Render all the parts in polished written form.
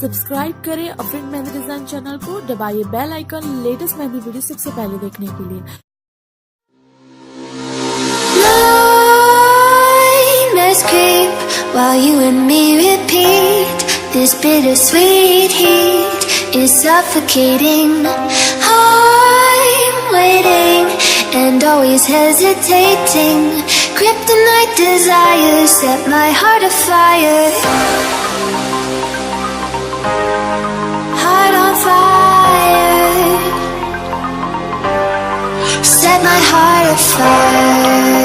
Subscribe करें और friend mehndi design channel को दबाइए bell icon latest mehndi video सबसे पहले देखने के लिए। Nightmares creep while you and me repeat. This bittersweet heat is suffocating. I'm waiting and always hesitating. Kryptonite desires set my heart afire. Heart on fire. Set my heart afire.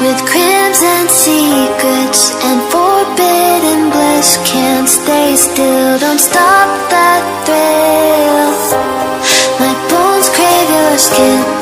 With crimson secrets and forbidden bliss, can't stay still, don't stop that thrill. My bones crave your skin.